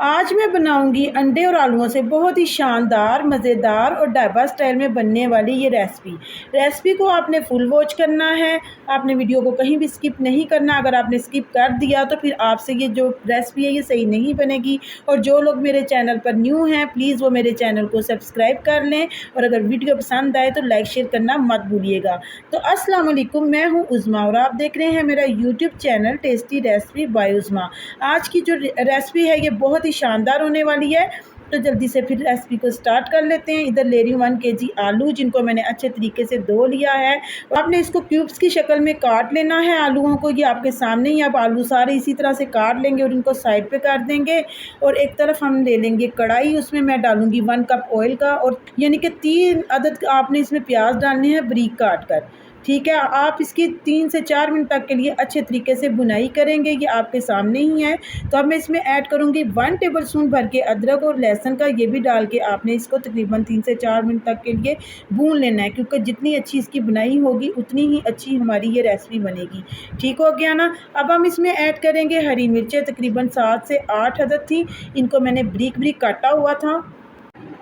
आज मैं बनाऊंगी अंडे और आलूओं से बहुत ही शानदार, मज़ेदार और ढाबा स्टाइल में बनने वाली ये रेसिपी को आपने फुल वॉच करना है। आपने वीडियो को कहीं भी स्किप नहीं करना। अगर आपने स्किप कर दिया तो फिर आपसे ये जो रेसिपी है ये सही नहीं बनेगी। और जो लोग मेरे चैनल पर न्यू हैं प्लीज़ वो मेरे चैनल को सब्सक्राइब कर लें, और अगर वीडियो पसंद आए तो लाइक शेयर करना मत भूलिएगा। तो अस्सलाम वालेकुम, मैं हूँ उज़मा और आप देख रहे हैं मेरा YouTube channel tasty recipe by Uzma. आज की जो रेसिपी है ये बहुत ही शानदार होने वाली है। तो जल्दी से फिर रेसिपी को स्टार्ट कर लेते हैं। इधर ले रही हूँ 1 kg आलू, जिनको मैंने अच्छे तरीके से धो लिया है। आपने इसको क्यूब्स की शक्ल में काट लेना है आलूओं को। ये आपके सामने ही आप आलू सारे इसी तरह से काट लेंगे और इनको साइड पे कर देंगे। और एक तरफ हम ले लेंगे कढ़ाई, उसमें मैं डालूंगी 1 कप ऑयल का, और यानी कि 3 अदद आपने इसमें प्याज डालने हैं बारीक काट कर। ठीक है, आप इसकी 3 से 4 मिनट तक के लिए अच्छे तरीके से बुनाई करेंगे। ये आपके सामने ही है। तो अब मैं इसमें ऐड करूँगी 1 टेबल स्पून भर के अदरक और लहसुन का। ये भी डाल के आपने इसको तकरीबन 3 से 4 मिनट तक के लिए भून लेना है, क्योंकि जितनी अच्छी इसकी बुनाई होगी उतनी ही अच्छी हमारी ये रेसिपी बनेगी। ठीक हो गया ना। अब हम इसमें ऐड करेंगे हरी मिर्चें, तकरीबन 7 से 8 अदद थी। इनको मैंने बारीक बारीक काटा हुआ था।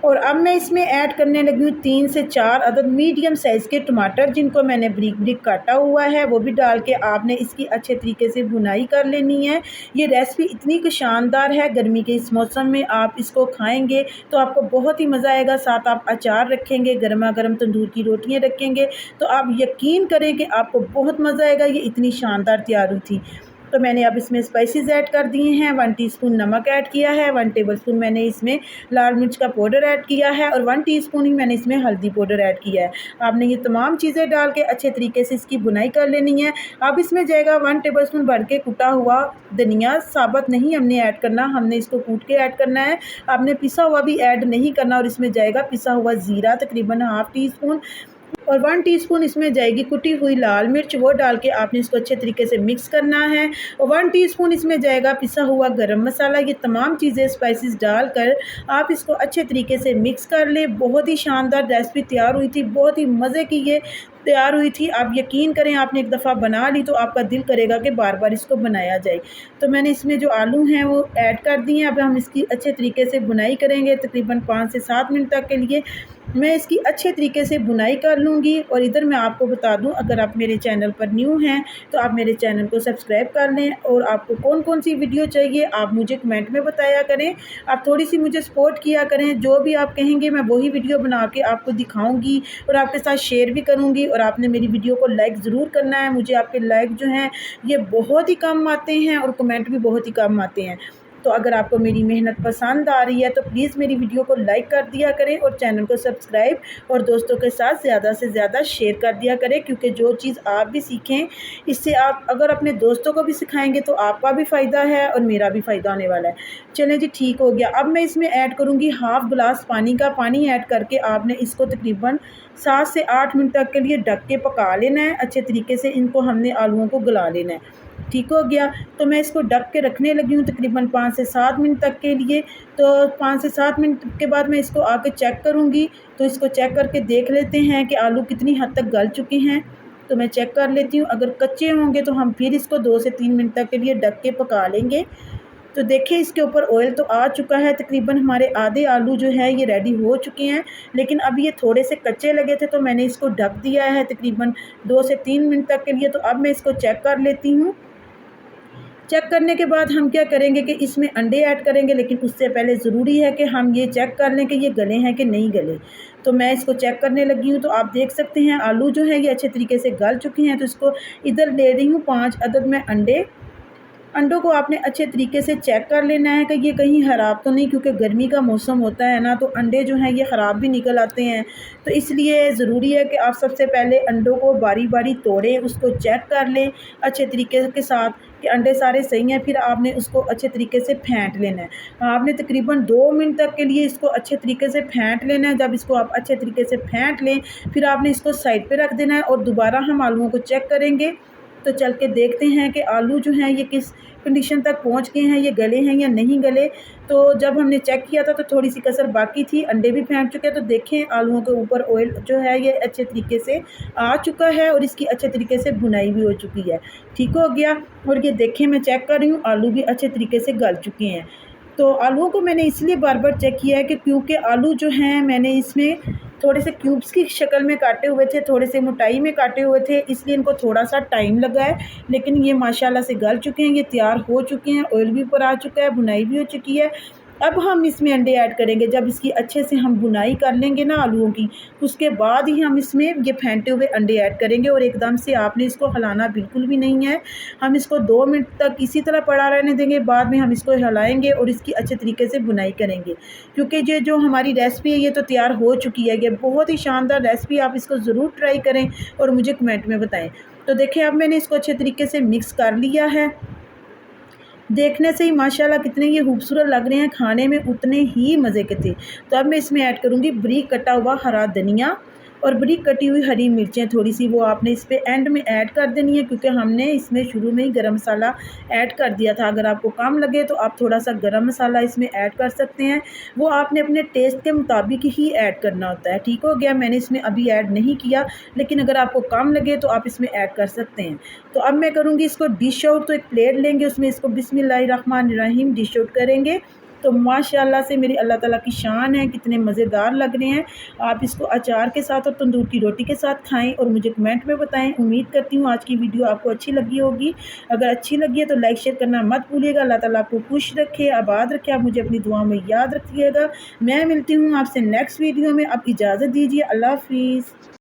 और अब मैं इसमें ऐड करने लगी हूँ 3 से 4 अदद मीडियम साइज़ के टमाटर, जिनको मैंने बारीक बारीक काटा हुआ है। वो भी डाल के आपने इसकी अच्छे तरीके से भुनाई कर लेनी है। ये रेसिपी इतनी शानदार है, गर्मी के इस मौसम में आप इसको खाएंगे तो आपको बहुत ही मज़ा आएगा। साथ आप अचार रखेंगे, गर्मा गर्म तंदूर की रोटियाँ रखेंगे तो आप यकीन करें कि आपको बहुत मज़ा आएगा। ये इतनी शानदार तैयार हुई थी। तो मैंने अब इसमें स्पाइसेस ऐड कर दिए हैं। 1 टीस्पून नमक ऐड किया है, 1 टेबलस्पून मैंने इसमें लाल मिर्च का पाउडर ऐड किया है, और 1 टीस्पून ही मैंने इसमें हल्दी पाउडर ऐड किया है। आपने ये तमाम चीज़ें डाल के अच्छे तरीके से इसकी बुनाई कर लेनी है। अब इसमें जाएगा 1 टेबलस्पून भर के कुटा हुआ धनिया। साबुत नहीं हमने ऐड करना, हमने इसको कूट के ऐड करना है। आपने पिसा हुआ भी ऐड नहीं करना। और इसमें जाएगा पिसा हुआ ज़ीरा तकरीबन ½ टीस्पून, और 1 टीस्पून इसमें जाएगी कुटी हुई लाल मिर्च। वो डाल के आपने इसको अच्छे तरीके से मिक्स करना है। और 1 टीस्पून इसमें जाएगा पिसा हुआ गरम मसाला। ये तमाम चीज़ें स्पाइसेस डालकर आप इसको अच्छे तरीके से मिक्स कर लें। बहुत ही शानदार रेसिपी तैयार हुई थी, बहुत ही मज़े की ये तैयार हुई थी। आप यकीन करें, आपने एक दफ़ा बना ली तो आपका दिल करेगा कि बार बार इसको बनाया जाए। तो मैंने इसमें जो आलू हैं वो ऐड कर दिए हैं। अब हम इसकी अच्छे तरीके से बुनाई करेंगे तकरीबन 5 से 7 मिनट तक के लिए। मैं इसकी अच्छे तरीके से बुनाई कर लूँगी। और इधर मैं आपको बता दूँ, अगर आप मेरे चैनल पर न्यू हैं तो आप मेरे चैनल को सब्सक्राइब कर लें। और आपको कौन कौन सी वीडियो चाहिए आप मुझे कमेंट में बताया करें। आप थोड़ी सी मुझे सपोर्ट किया करें। जो भी आप कहेंगे मैं वही वीडियो बना के आपको दिखाऊँगी और आपके साथ शेयर भी करूँगी। और आपने मेरी वीडियो को लाइक ज़रूर करना है। मुझे आपके लाइक जो हैं ये बहुत ही कम आते हैं और कमेंट भी बहुत ही कम आते हैं। तो अगर आपको मेरी मेहनत पसंद आ रही है तो प्लीज़ मेरी वीडियो को लाइक कर दिया करें, और चैनल को सब्सक्राइब और दोस्तों के साथ ज़्यादा से ज़्यादा शेयर कर दिया करें। क्योंकि जो चीज़ आप भी सीखें, इससे आप अगर अपने दोस्तों को भी सिखाएंगे तो आपका भी फ़ायदा है और मेरा भी फ़ायदा होने वाला है। चलें जी, ठीक हो गया। अब मैं इसमें ऐड करूँगी ½ गिलास पानी का। पानी ऐड करके आपने इसको तकरीबन 7 से 8 मिनट तक के लिए ढक के पका लेना है। अच्छे तरीके से इनको हमने आलूओं को गला लेना है। ठीक हो गया। तो मैं इसको ढक के रखने लगी हूँ तकरीबन 5 से 7 मिनट तक के लिए। तो 5 से 7 मिनट के बाद मैं इसको आके चेक करूँगी। तो इसको चेक करके देख लेते हैं कि आलू कितनी हद तक गल चुके हैं। तो मैं चेक कर लेती हूँ। अगर कच्चे होंगे तो हम फिर इसको 2 से 3 मिनट तक के लिए ढक के पका लेंगे। तो देखिए इसके ऊपर ऑयल तो आ चुका है। तकरीबन हमारे आधे आलू जो है ये रेडी हो चुके हैं, लेकिन अभी ये थोड़े से कच्चे लगे थे तो मैंने इसको ढक दिया है तकरीबन 2 से 3 मिनट तक के लिए। तो अब मैं इसको चेक कर लेती हूँ। चेक करने के बाद हम क्या करेंगे कि इसमें अंडे ऐड करेंगे, लेकिन उससे पहले ज़रूरी है कि हम ये चेक कर लें कि ये गले हैं कि नहीं गले। तो मैं इसको चेक करने लगी हूँ। तो आप देख सकते हैं आलू जो है ये अच्छे तरीके से गल चुके हैं। तो इसको इधर ले रही हूँ 5 अदद मैं अंडे। अंडों को आपने अच्छे तरीके से चेक कर लेना है कि ये कहीं ख़राब तो नहीं, क्योंकि गर्मी का मौसम होता है ना, तो अंडे जो हैं ये ख़राब भी निकल आते हैं। तो इसलिए ज़रूरी है कि आप सबसे पहले अंडों को बारी बारी तोड़ें, उसको चेक कर लें अच्छे तरीके के साथ कि अंडे सारे सही हैं। फिर आपने उसको अच्छे तरीके से फेंट लेना है। आपने तकरीबन 2 मिनट तक के लिए इसको अच्छे तरीके से फेंट लेना है। जब इसको आप अच्छे तरीके से फेंट लें फिर आपने इसको साइड पे रख देना है, और दोबारा हम आलूओं को चेक करेंगे। तो चल के देखते हैं कि आलू जो हैं ये किस कंडीशन तक पहुंच गए हैं, ये गले हैं या नहीं गले। तो जब हमने चेक किया था तो थोड़ी सी कसर बाकी थी, अंडे भी फेंट चुके हैं। तो देखें आलूओं के ऊपर ऑयल जो है ये अच्छे तरीके से आ चुका है और इसकी अच्छे तरीके से भुनाई भी हो चुकी है। ठीक हो गया। और ये देखें मैं चेक कर रही हूँ, आलू भी अच्छे तरीके से गल चुके हैं। तो आलूओं को मैंने इसलिए बार-बार चेक किया है कि क्योंकि आलू जो हैं मैंने इसमें थोड़े से क्यूब्स की शक्ल में काटे हुए थे, थोड़े से मोटाई में काटे हुए थे, इसलिए इनको थोड़ा-सा टाइम लगा है। लेकिन ये माशाल्लाह से गल चुके हैं, ये तैयार हो चुके हैं, ऑयल भी ऊपर आ चुका है, भुनाई भी हो चुकी है। अब हम इसमें अंडे ऐड करेंगे। जब इसकी अच्छे से हम भुनाई कर लेंगे ना आलूओं की, उसके बाद ही हम इसमें ये फेंटे हुए अंडे ऐड करेंगे और एकदम से आपने इसको हिलाना बिल्कुल भी नहीं है। हम इसको 2 मिनट तक इसी तरह पड़ा रहने देंगे, बाद में हम इसको हिलाएँगे और इसकी अच्छे तरीके से भुनाई करेंगे। क्योंकि ये जो हमारी रेसिपी है ये तो तैयार हो चुकी है। ये बहुत ही शानदार रेसिपी, आप इसको ज़रूर ट्राई करें और मुझे कमेंट में बताएँ। तो देखिए अब मैंने इसको अच्छे तरीके से मिक्स कर लिया है। देखने से ही माशाल्लाह कितने ये खूबसूरत लग रहे हैं, खाने में उतने ही मज़े के थे। तो अब मैं इसमें ऐड करूँगी बारीक कटा हुआ हरा धनिया और बारीक कटी हुई हरी मिर्चें थोड़ी-सी, वो आपने इस पे एंड में ऐड कर देनी है क्योंकि हमने इसमें शुरू में ही गरम मसाला ऐड कर दिया था। अगर आपको कम लगे तो आप थोड़ा-सा गरम मसाला इसमें ऐड कर सकते हैं। वो आपने अपने टेस्ट के मुताबिक ही ऐड करना होता है। ठीक हो गया? मैंने इसमें अभी ऐड नहीं किया, लेकिन अगर आपको कम लगे तो आप इसमें ऐड कर सकते हैं। तो अब मैं करूँगी इसको डिश आउट। तो एक प्लेट लेंगे, उसमें इसको बिस्मिल्लाहिर्रहमानिर्रहीम डिश आउट करेंगे। तो माशाल्लाह से मेरी अल्लाह ताला की शान है, कितने मज़ेदार लग रहे हैं। आप इसको अचार के साथ और तंदूर की रोटी के साथ खाएँ और मुझे कमेंट में बताएँ। उम्मीद करती हूँ आज की वीडियो आपको अच्छी लगी होगी। अगर अच्छी लगी है तो लाइक शेयर करना मत भूलिएगा। अल्लाह ताला आपको खुश रखे, आबाद रखे। आप मुझे अपनी दुआओं में याद रखिएगा। मैं मिलती हूँ आपसे नेक्स्ट वीडियो में। अब इजाज़त दीजिए। अल्लाह हाफ़िज़।